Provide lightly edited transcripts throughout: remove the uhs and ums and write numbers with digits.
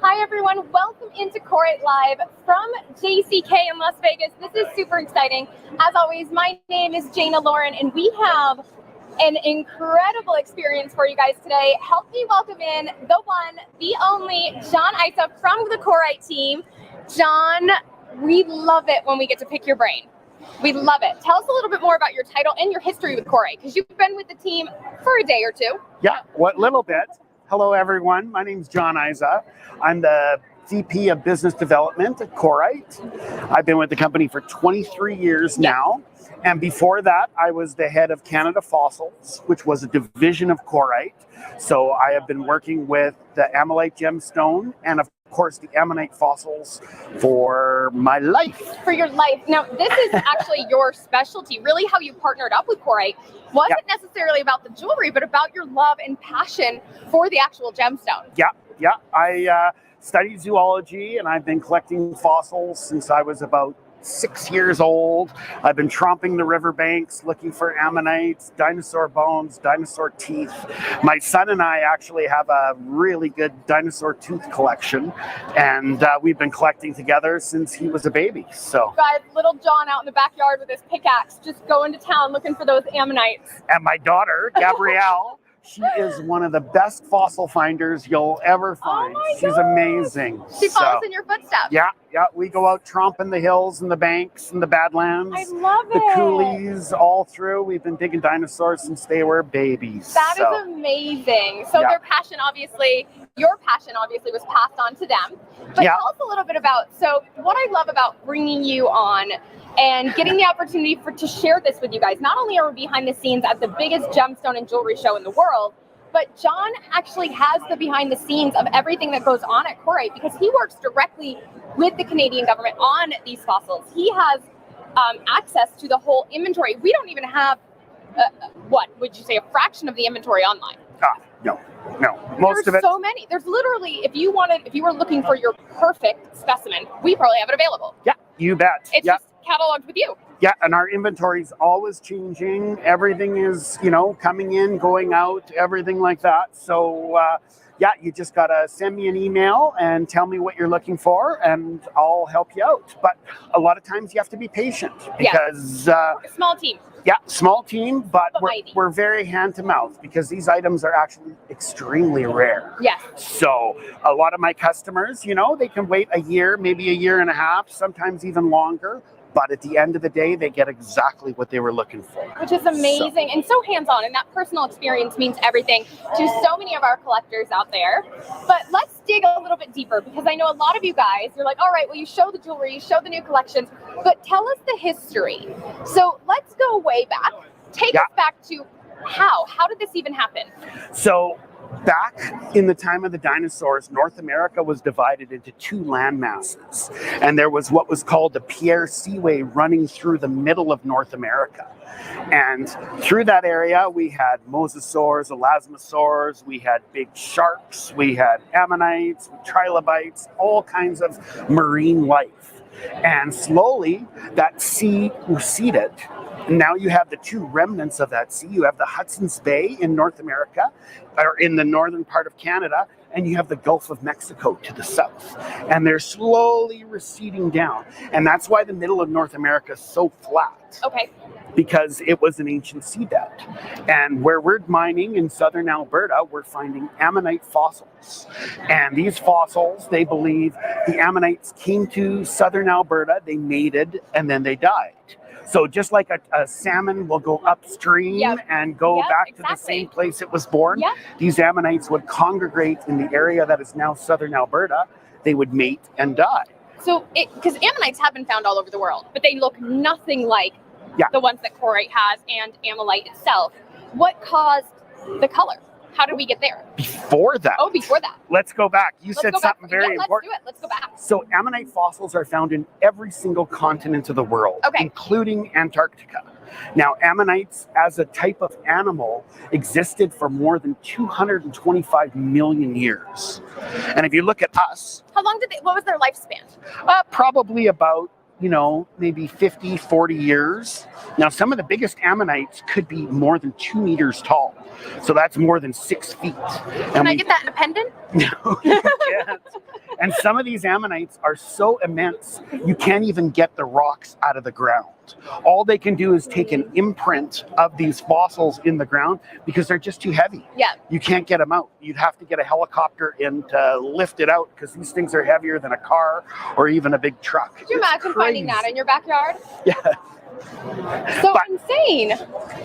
Hi everyone, welcome into KORITE Live from JCK in Las Vegas. This is super exciting. As always, my name is Jana Lauren and we have an incredible experience for you guys today. Help me welcome in the one, the only, John Issa from the KORITE team. John, we love it when we get to pick your brain. We love it. Tell us a little bit more about your title and your history with KORITE, because you've been with the team for a day or two. Yeah, what little bit. Hello, everyone. My name's John Issa. I'm the VP of Business Development at KORITE. I've been with the company for 23 years now. And before that, I was the head of Canada Fossils, which was a division of KORITE. So I have been working with the Ammolite gemstone and, of course, the Ammonite fossils for my life. For your life. Now, this is actually your specialty. Really how you partnered up with KORITE wasn't necessarily about the jewelry, but about your love and passion for the actual gemstone. Yeah. I studied zoology, and I've been collecting fossils since I was about 6 years old. I've been tromping the riverbanks looking for ammonites, dinosaur bones, dinosaur teeth. My son and I actually have a really good dinosaur tooth collection, and we've been collecting together since he was a baby. So, guys, little John out in the backyard with his pickaxe, just going to town looking for those ammonites. And my daughter, Gabrielle, she is one of the best fossil finders you'll ever find. Oh, she's amazing. She follows in your footsteps. Yeah. We go out tromping the hills and the banks and the Badlands. I love it. The coulees all through. We've been digging dinosaurs since they were babies. That is amazing. So their passion, obviously, your passion, obviously, was passed on to them. But tell us a little bit about, so what I love about bringing you on and getting the opportunity to share this with you guys. Not only are we behind the scenes at the biggest gemstone and jewelry show in the world, but John actually has the behind the scenes of everything that goes on at KORITE, because he works directly with the Canadian government on these fossils. He has access to the whole inventory. We don't even have, what would you say, a fraction of the inventory online. No. Most of it. There's so many. There's literally, if you were looking for your perfect specimen, we probably have it available. Yeah, you bet. It's just cataloged with you. Yeah, and our inventory is always changing. Everything is, coming in, going out, everything like that. So, you just got to send me an email and tell me what you're looking for, and I'll help you out. But a lot of times you have to be patient because... small team. Yeah, small team, but we're very hand to mouth because these items are actually extremely rare. Yes. So a lot of my customers, they can wait a year, maybe a year and a half, sometimes even longer. But at the end of the day, they get exactly what they were looking for. Which is amazing and so hands-on, and that personal experience means everything to so many of our collectors out there. But let's dig a little bit deeper, because I know a lot of you guys, you're like, all right, well, you show the jewelry, you show the new collections, but tell us the history. So let's go way back. Take us back to how did this even happen? So back in the time of the dinosaurs, North America was divided into two land masses. And there was what was called the Pierre Seaway running through the middle of North America. And through that area, we had mosasaurs, elasmosaurs, we had big sharks, we had ammonites, trilobites, all kinds of marine life. And slowly, that sea receded. And now you have the two remnants of that sea. You have the Hudson's Bay in North America, or in the northern part of Canada, and you have the Gulf of Mexico to the south. And they're slowly receding down. And that's why the middle of North America is so flat. Okay. Because it was an ancient seabed. And where we're mining in southern Alberta, we're finding ammonite fossils. And these fossils, they believe the ammonites came to southern Alberta, they mated, and then they died. So just like a salmon will go upstream and go back to the same place it was born, these ammonites would congregate in the area that is now southern Alberta. They would mate and die. So, because ammonites have been found all over the world, but they look nothing like the ones that KORITE has and Ammolite itself. What caused the color? How did we get there? Before that. Oh, before that. Let's go back. You said something very important. Let's do it. Let's go back. So ammonite fossils are found in every single continent of the world, including Antarctica. Now, ammonites as a type of animal existed for more than 225 million years. And if you look at us... How long what was their lifespan? Probably about, maybe 50, 40 years. Now, some of the biggest ammonites could be more than 2 meters tall. So that's more than 6 feet. Can I get that in a pendant? No, you can't. And some of these ammonites are so immense, you can't even get the rocks out of the ground. All they can do is take an imprint of these fossils in the ground because they're just too heavy. Yeah. You can't get them out. You'd have to get a helicopter in to lift it out because these things are heavier than a car or even a big truck. Could you imagine finding that in your backyard? Yeah. So insane.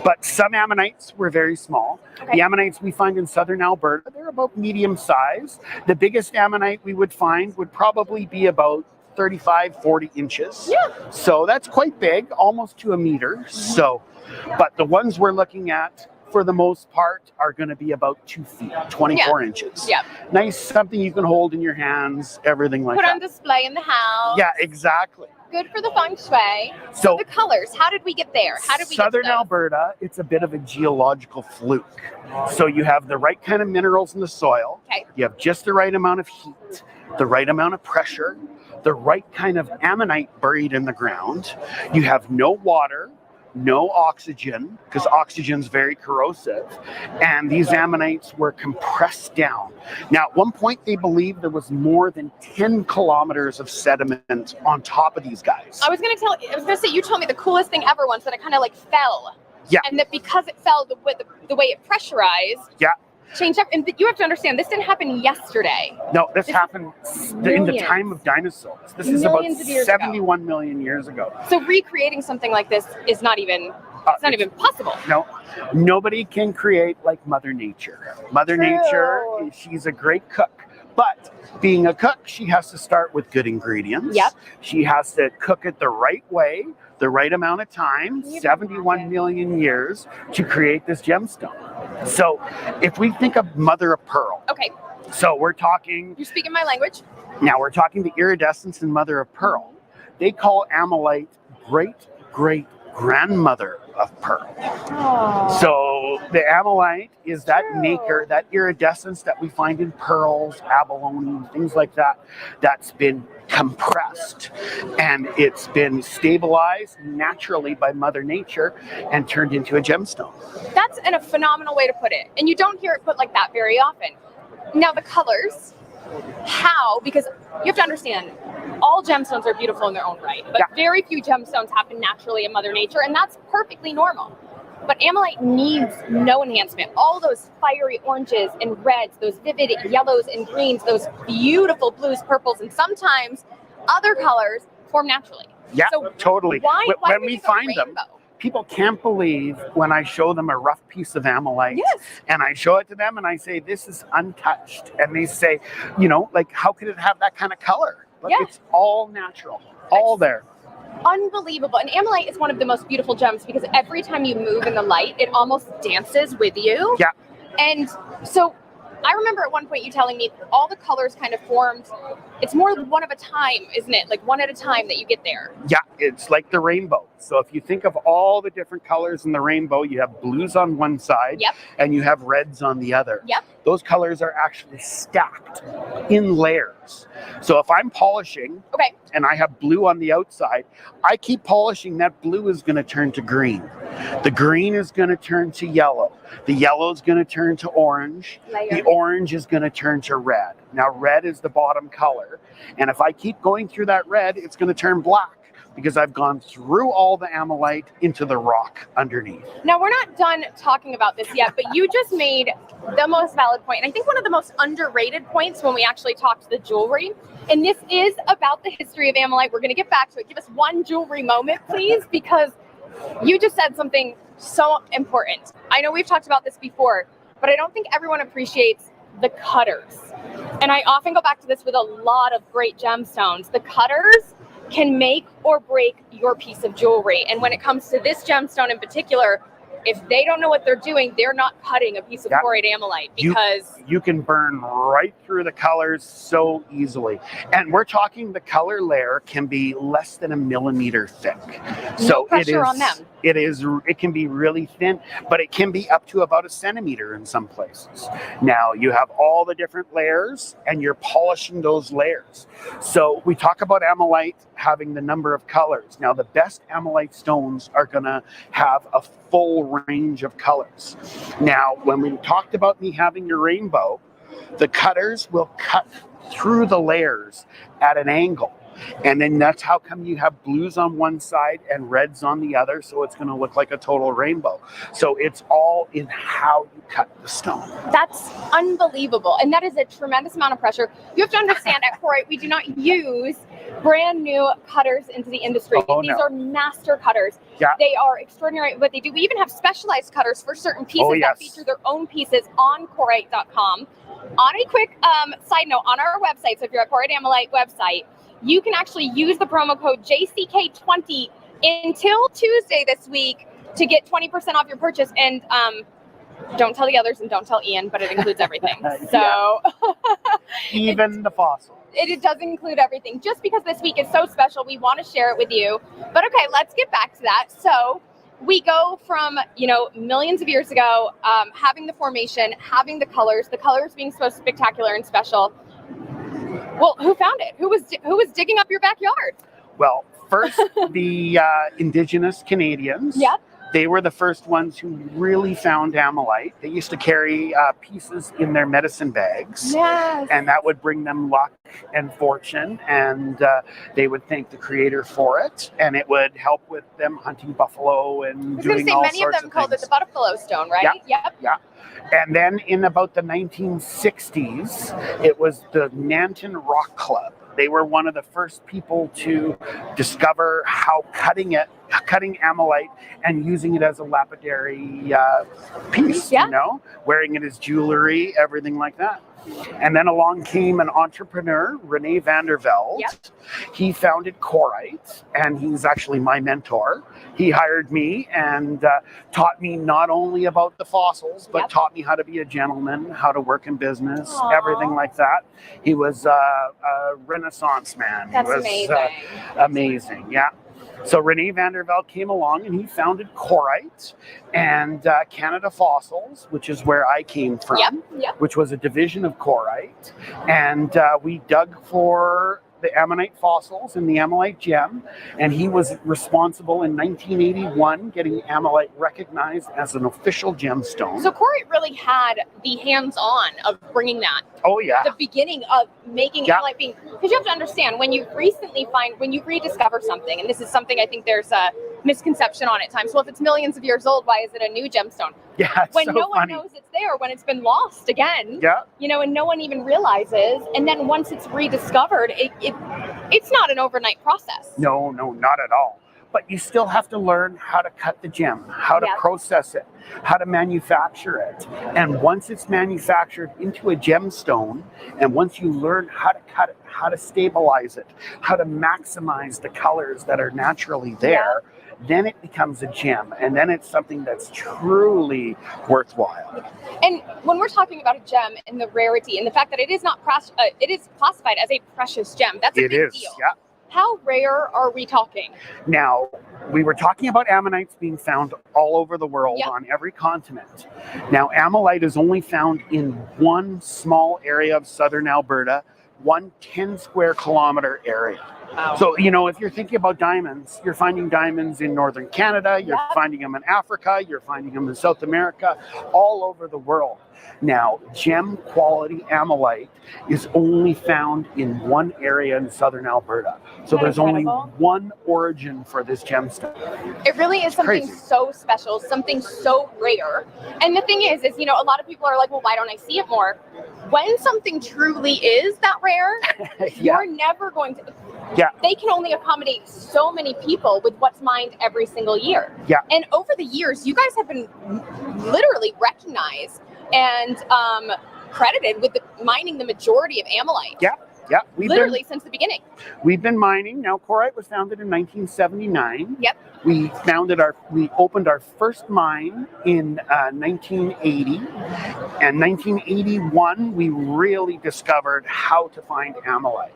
But some ammonites were very small. Okay. The ammonites we find in southern Alberta, they're about medium size. The biggest ammonite we would find would probably be about 35, 40 inches. Yeah. So that's quite big, almost to a meter. So, but the ones we're looking at, for the most part, are going to be about 2 feet, 24 inches. Yeah. Nice, something you can hold in your hands, everything like that. Put on display in the house. Yeah, exactly. Good for the feng shui. So the colors, how did we get there? How did we Southern get to those? Alberta, it's a bit of a geological fluke. So you have the right kind of minerals in the soil. Okay. You have just the right amount of heat, the right amount of pressure, the right kind of ammonite buried in the ground. You have no water, no oxygen, because oxygen's very corrosive, and these ammonites were compressed down. Now, at one point, they believed there was more than 10 kilometers of sediment on top of these guys. I was gonna say, you told me the coolest thing ever once, that it kind of like fell. Yeah. And that because it fell, the way it pressurized. Yeah. Changed up, and you have to understand, this didn't happen yesterday. No, this happened in the time of dinosaurs. This is about 71 million years ago. So recreating something like this is not even, it's not even possible. No, nobody can create like Mother Nature. Mother Nature, she's a great cook. But being a cook, she has to start with good ingredients. Yep. She has to cook it the right way, the right amount of time, 71 million years to create this gemstone. So if we think of mother of pearl. Okay. So we're talking. You're speaking my language. Now we're talking the iridescence and mother of pearl. They call Ammolite great-great-grandmother of pearl. Oh. So the Ammolite is that nacre, that iridescence that we find in pearls, abalone, things like that, that's been compressed and it's been stabilized naturally by Mother Nature and turned into a gemstone. That's a phenomenal way to put it. And you don't hear it put like that very often. Now the colors, how? Because you have to understand, all gemstones are beautiful in their own right, but very few gemstones happen naturally in Mother Nature, and that's perfectly normal. But Ammolite needs no enhancement. All those fiery oranges and reds, those vivid yellows and greens, those beautiful blues, purples, and sometimes other colors form naturally. Yeah, so totally. Why when we find them, people can't believe when I show them a rough piece of Ammolite and I show it to them and I say, this is untouched. And they say, you know, like, how could it have that kind of color? Like, it's all natural, all there. Unbelievable. And Ammolite is one of the most beautiful gems because every time you move in the light, it almost dances with you. Yeah. And so I remember at one point you telling me all the colors kind of formed. It's more one of a time, isn't it? Like one at a time that you get there. Yeah, it's like the rainbow. So if you think of all the different colors in the rainbow, you have blues on one side and you have reds on the other. Yep. Those colors are actually stacked in layers. So if I'm polishing and I have blue on the outside, I keep polishing, that blue is going to turn to green. The green is going to turn to yellow. The yellow is going to turn to orange. The orange is going to turn to red. Now red is the bottom color. And if I keep going through that red, it's going to turn black because I've gone through all the Ammolite into the rock underneath. Now we're not done talking about this yet, but you just made the most valid point. And I think one of the most underrated points when we actually talked to the jewelry, and this is about the history of Ammolite. We're going to get back to it. Give us one jewelry moment, please, because you just said something so important. I know we've talked about this before, but I don't think everyone appreciates the cutters. And I often go back to this with a lot of great gemstones. The cutters can make or break your piece of jewelry. And when it comes to this gemstone in particular, if they don't know what they're doing, they're not cutting a piece of KORITE Ammolite because you can burn right through the colors so easily. And we're talking the color layer can be less than 1 millimeter thick. No pressure on them. It can be really thin, but it can be up to about 1 centimeter in some places. Now you have all the different layers and you're polishing those layers. So we talk about Ammolite having the number of colors. Now the best Ammolite stones are gonna have a full range of colors. Now, when we talked about me having your rainbow, The cutters will cut through the layers at an angle. And then that's how come you have blues on one side and reds on the other, so it's going to look like a total rainbow. So it's all in how you cut the stone. That's unbelievable. And that is a tremendous amount of pressure. You have to understand at KORITE, we do not use brand new cutters into the industry. These are master cutters. Yeah. They are extraordinary at what they do. We even have specialized cutters for certain pieces that feature their own pieces on KORITE.com. On a quick side note, on our website, so if you're at KORITE Ammolite website, you can actually use the promo code JCK20 until Tuesday this week to get 20% off your purchase. And don't tell the others and don't tell Ian, but it includes everything. So even the fossil. It does include everything. Just because this week is so special, we want to share it with you. But okay, let's get back to that. So we go from, millions of years ago, having the formation, having the colors being so spectacular and special. Well, who found it? Who was digging up your backyard? Well, first, the indigenous Canadians. Yep. They were the first ones who really found Ammolite. They used to carry pieces in their medicine bags. Yes. And that would bring them luck and fortune. And they would thank the creator for it. And it would help with them hunting buffalo and doing all sorts of things. Many of them called it the buffalo stone, right? Yep. And then in about the 1960s, it was the Nanton Rock Club. They were one of the first people to discover how cutting Ammolite and using it as a lapidary piece, wearing it as jewelry, everything like that. And then along came an entrepreneur, Rene van der Velde. Yep. He founded KORITE, and he's actually my mentor. He hired me and taught me not only about the fossils, but taught me how to be a gentleman, how to work in business, everything like that. He was a Renaissance man. That's amazing. Amazing, yeah. So Rene van der Velde came along and he founded KORITE and Canada Fossils, which is where I came from, which was a division of KORITE. And we dug for the Ammonite fossils and the Ammolite gem, and he was responsible in 1981 getting Ammolite recognized as an official gemstone. So KORITE really had the hands-on of bringing that. Oh yeah. The beginning of making Ammolite being, because you have to understand when you rediscover something, and this is something I think there's a misconception on at times. Well, if it's millions of years old, why is it a new gemstone? Yeah, it's when so no one funny. knows it's there, when it's been lost again, and no one even realizes, and then once it's rediscovered, it's not an overnight process. No, not at all. But you still have to learn how to cut the gem, how to process it, how to manufacture it. And once it's manufactured into a gemstone, and once you learn how to cut it, how to stabilize it, how to maximize the colors that are naturally there, then it becomes a gem, and then it's something that's truly worthwhile. And when we're talking about a gem and the rarity and the fact that it is not it is classified as a precious gem, that's a big deal. Yeah. How rare are we talking? Now, we were talking about ammonites being found all over the world on every continent. Now, Ammolite is only found in one small area of southern Alberta, 10 square kilometer area. Wow. So, if you're thinking about diamonds, you're finding diamonds in northern Canada, you're finding them in Africa, you're finding them in South America, all over the world. Now, gem quality Ammolite is only found in one area in southern Alberta. So there's only one origin for this gemstone. It really is something so special, something so rare. And the thing is, a lot of people are like, well, why don't I see it more? When something truly is that rare, you're never going to... They can only accommodate so many people with what's mined every single year. And over the years, you guys have been literally recognized and credited with mining the majority of Ammolite. We've literally since the beginning. We've been mining. Now, KORITE was founded in 1979. We opened our first mine in 1980. And 1981, we really discovered how to find Ammolite.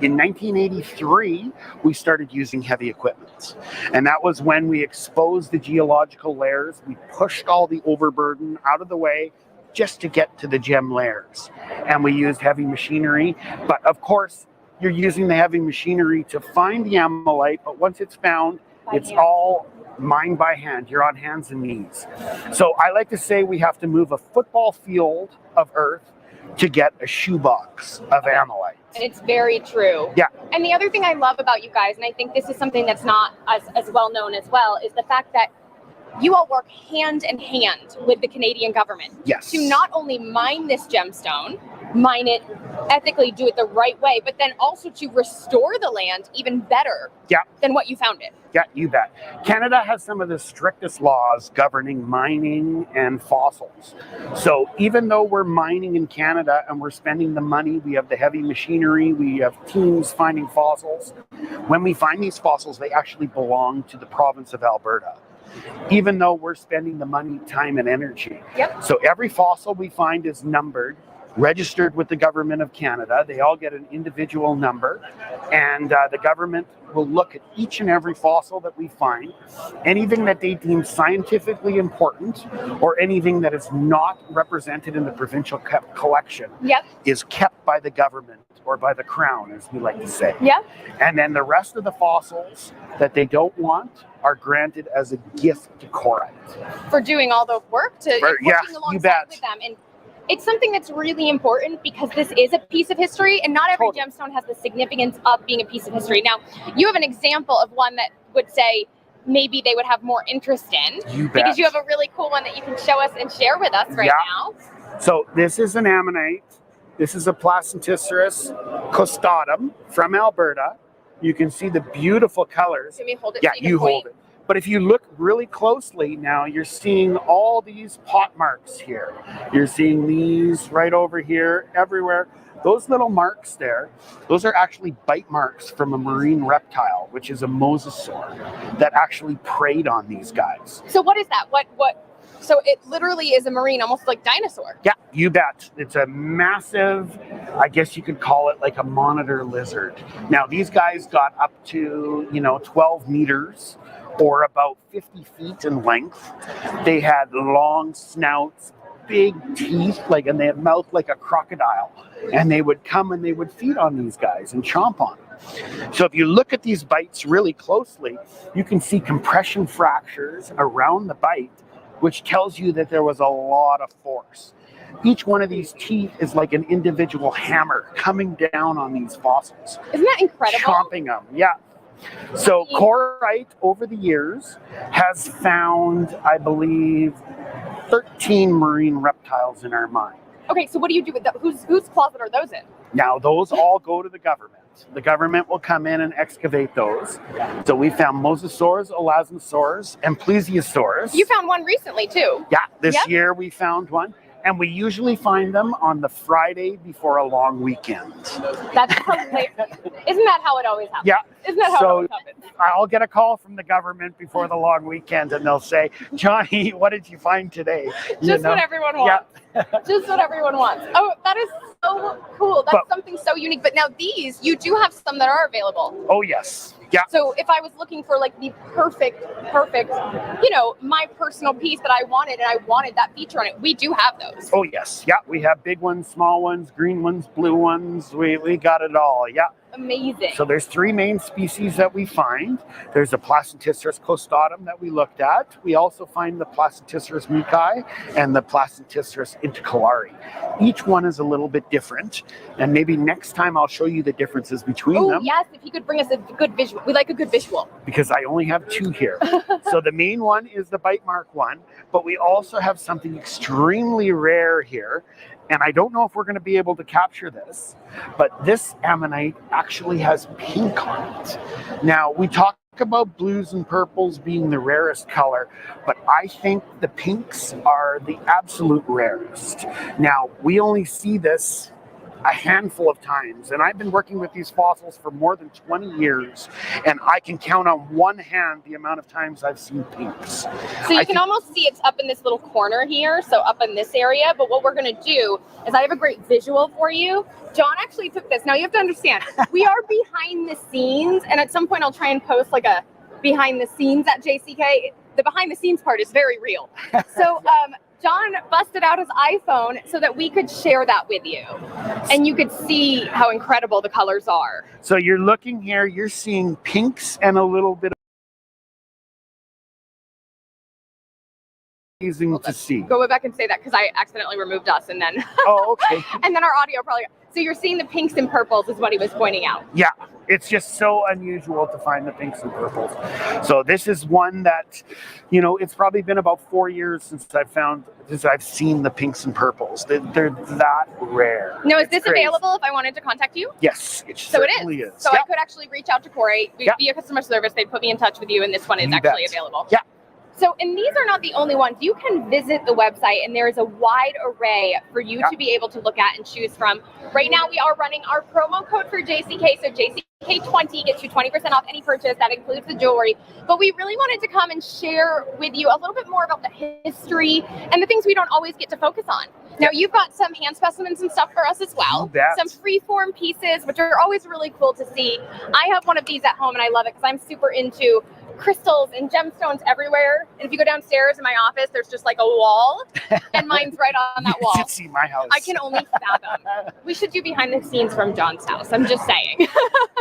In 1983, we started using heavy equipment. And that was when we exposed the geological layers. We pushed all the overburden out of the way just to get to the gem layers. And we used heavy machinery. But of course, you're using the heavy machinery to find the Ammolite, but once it's found, it's all mined by hand. You're on hands and knees. So I like to say we have to move a football field of earth to get a shoebox of Ammolite. And it's very true. Yeah. And the other thing I love about you guys, and I think this is something that's not as well known as well, is the fact that you all work hand in hand with the Canadian government. Yes. To not only mine this gemstone, mine it ethically, do it the right way, but then also to restore the land even better than what you found it. Yeah, you bet. Canada has some of the strictest laws governing mining and fossils. So even though we're mining in Canada and we're spending the money, we have the heavy machinery, we have teams finding fossils. When we find these fossils, they actually belong to the province of Alberta, even though we're spending the money, time, and energy. Yep. So every fossil we find is numbered, registered with the government of Canada. They all get an individual number, and the government will look at each and every fossil that we find. Anything that they deem scientifically important or anything that is not represented in the provincial collection is kept by the government or by the crown, as we like to say. And then the rest of the fossils that they don't want are granted as a gift to KORITE. For doing all the work, working alongside with them. And it's something that's really important because this is a piece of history, and not every gemstone has the significance of being a piece of history. Now, you have an example of one that would say maybe they would have more interest in, because you have a really cool one that you can show us and share with us right now. So this is an ammonite. This is a Placentisserus costatum from Alberta. You can see the beautiful colors. Let me hold it. Yeah, you hold it. But if you look really closely now, you're seeing all these pot marks here. You're seeing these right over here, everywhere. Those little marks there, those are actually bite marks from a marine reptile, which is a mosasaur that actually preyed on these guys. So what is that? So it literally is a marine, almost like dinosaur. Yeah, you bet. It's a massive, I guess you could call it like a monitor lizard. Now, these guys got up to, 12 meters or about 50 feet in length. They had long snouts, big teeth, and they had mouth like a crocodile. And they would come and they would feed on these guys and chomp on them. So if you look at these bites really closely, you can see compression fractures around the bite, which tells you that there was a lot of force. Each one of these teeth is like an individual hammer coming down on these fossils. Isn't that incredible? Chomping them, yeah. So KORITE over the years has found, I believe, 13 marine reptiles in our mine. Okay, so what do you do with those? Whose closet are those in? Now, those all go to the government. The government will come in and excavate those. So we found mosasaurs, elasmosaurs, and plesiosaurs. You found one recently, too. Yeah, this year we found one. And we usually find them on the Friday before a long weekend. That's hilarious. Isn't that how it always happens? Yeah. Isn't that how it always happens? I'll get a call from the government before the long weekend, and they'll say, Johnny, what did you find today? Just what everyone wants. Yeah. Just what everyone wants. Oh, that is so cool. That's something so unique. But now these, you do have some that are available. Oh, yes. Yeah. So if I was looking for the perfect, my personal piece that I wanted, and I wanted that feature on it, we do have those. Oh, yes. Yeah, we have big ones, small ones, green ones, blue ones. We got it all. Yeah. Amazing. So there's 3 main species that we find. There's the Placentisserus costatum that we looked at. We also find the Placentisserus mukai and the Placentisserus intercalari. Each one is a little bit different, and maybe next time I'll show you the differences between them. Oh, yes, if you could bring us a good visual. We like a good visual. Because I only have 2 here. So the main one is the bite mark one, but we also have something extremely rare here. And I don't know if we're going to be able to capture this, but this ammonite actually has pink on it. Now, we talk about blues and purples being the rarest color, but I think the pinks are the absolute rarest. Now, we only see this a handful of times, and I've been working with these fossils for more than 20 years, and I can count on one hand the amount of times I've seen pinks. So you can almost see it's up in this little corner here, so up in this area, but what we're going to do is I have a great visual for you. John actually took this. Now you have to understand, we are behind the scenes, and at some point I'll try and post a behind the scenes at JCK. The behind the scenes part is very real. So John busted out his iPhone so that we could share that with you. And you could see how incredible the colors are. So you're looking here, you're seeing pinks and a little bit amazing to see. Go back and say that because I accidentally removed us and then Oh, okay. and then our audio probably. So you're seeing the pinks and purples is what he was pointing out. Yeah, it's just so unusual to find the pinks and purples. So this is one that, you know, it's probably been about 4 years since I've seen the pinks and purples. They're that rare. Now, is this available if I wanted to contact you? Yes, it so certainly it is. is. So I could actually reach out to KORITE via customer service. They'd put me in touch with you, and this one is actually available. Yeah. So, and these are not the only ones. You can visit the website, and there is a wide array for you to be able to look at and choose from. Right now, we are running our promo code for JCK. So JCK20 gets you 20% off any purchase. That includes the jewelry. But we really wanted to come and share with you a little bit more about the history and the things we don't always get to focus on. Now, you've got some hand specimens and stuff for us as well. Some free-form pieces, which are always really cool to see. I have one of these at home, and I love it because I'm super into crystals and gemstones everywhere. And if you go downstairs in my office, there's just like a wall, and mine's right on that wall. You should see my house. I can only fathom. We should do behind the scenes from John's house. I'm just saying.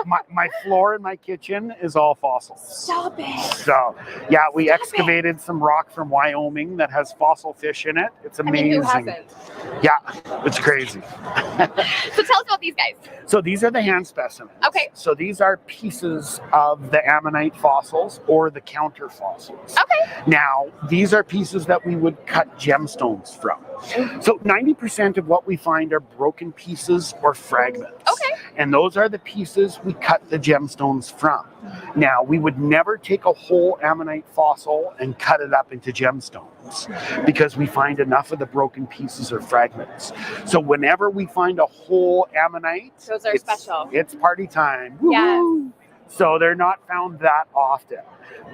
my floor in my kitchen is all fossils. Stop it. So, yeah, we excavated some rock from Wyoming that has fossil fish in it. It's amazing. I mean, who hasn't? Yeah, it's crazy. So tell us about these guys. So these are the hand specimens. Okay. So these are pieces of the Ammonite fossils or the counter fossils. Okay. Now, these are pieces that we would cut gemstones from. So 90% of what we find are broken pieces or fragments. Okay. And those are the pieces we cut the gemstones from. Now, we would never take a whole Ammonite fossil and cut it up into gemstones because we find enough of the broken pieces or fragments. So whenever we find a whole Ammonite, those are special. It's party time. Yes. So they're not found that often.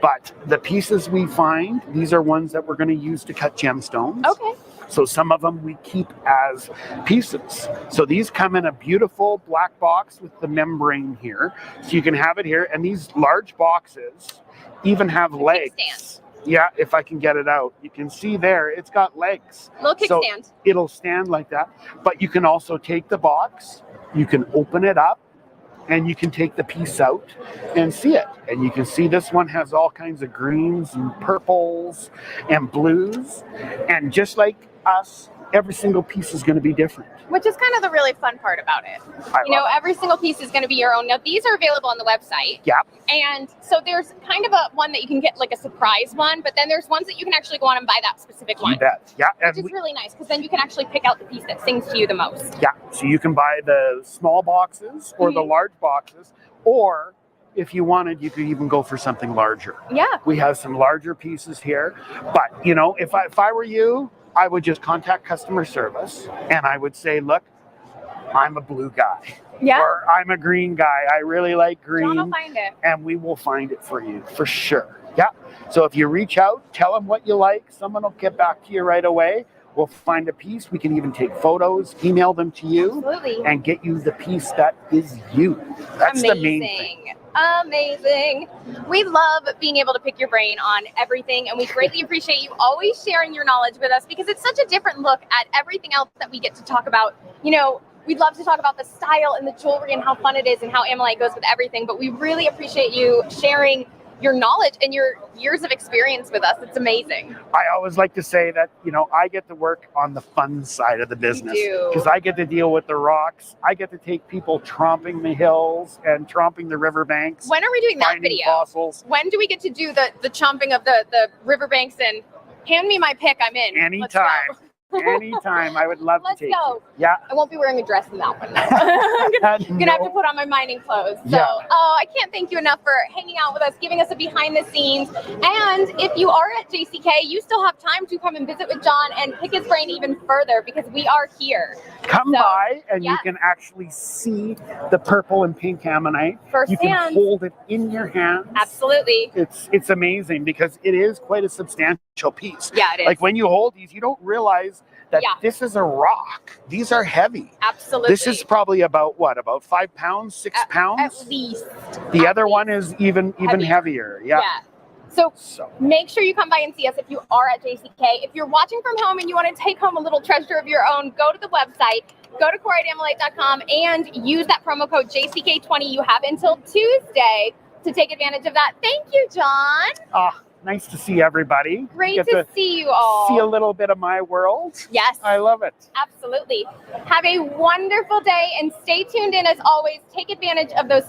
But the pieces we find, these are ones that we're going to use to cut gemstones. Okay. So some of them we keep as pieces. So these come in a beautiful black box with the membrane here. So you can have it here. And these large boxes even have legs. Kickstand. Yeah, if I can get it out. You can see there, it's got legs. Little kickstand. So it'll stand like that. But you can also take the box, you can open it up, and you can take the piece out and see it. And you can see this one has all kinds of greens and purples and blues. And just like us, every single piece is going to be different. Which is kind of the really fun part about it. You know, every single piece is going to be your own. Now, these are available on the website. Yeah. And so there's kind of a one that you can get like a surprise one, but then there's ones that you can actually go on and buy that specific one. You bet. Yeah. Which is really nice because then you can actually pick out the piece that sings to you the most. Yeah. So you can buy the small boxes or the large boxes, or if you wanted, you could even go for something larger. Yeah. We have some larger pieces here, but you know, if I were you, I would just contact customer service and I would say, look, I'm a blue guy. Yeah. Or I'm a green guy. I really like green. John will find it. And we will find it for you, for sure. Yeah. So if you reach out, tell them what you like. Someone will get back to you right away. We'll find a piece. We can even take photos, email them to you, Absolutely. and get you the piece that is you. That's the main thing. Amazing. We love being able to pick your brain on everything, and we greatly appreciate you always sharing your knowledge with us because it's such a different look at everything else that we get to talk about. You know, we'd love to talk about the style and the jewelry and how fun it is and how Ammolite goes with everything, but we really appreciate you sharing your knowledge and your years of experience with us. It's amazing. I always like to say that, you know, I get to work on the fun side of the business because I get to deal with the rocks. I get to take people tromping the hills and tromping the riverbanks. When are we doing that video? Fossils. When do we get to do the chomping of the riverbanks and hand me my pick? I'm in. Anytime. Anytime. I would love to take you. Yeah. I won't be wearing a dress in that one. I'm gonna have to put on my mining clothes. So I can't thank you enough for hanging out with us, giving us a behind the scenes. And if you are at JCK, you still have time to come and visit with John and pick his brain even further because we are here. Come by and you can actually see the purple and pink Ammonite. You can hold it in your hands. Absolutely. It's amazing because it is quite a substantial piece. Yeah, it is. Like when you hold these, you don't realize that this is a rock. These are heavy. Absolutely. This is probably about what? About 5 pounds, 6 pounds? At least. The other one is even heavier. Yeah. So make sure you come by and see us if you are at JCK. If you're watching from home and you want to take home a little treasure of your own, go to the website, go to KORITEAmmolite.com and use that promo code JCK20. You have until Tuesday to take advantage of that. Thank you, John. Nice to see everybody. Great Get to see you all. See a little bit of my world. Yes. I love it. Absolutely. Have a wonderful day and stay tuned in as always. Take advantage of those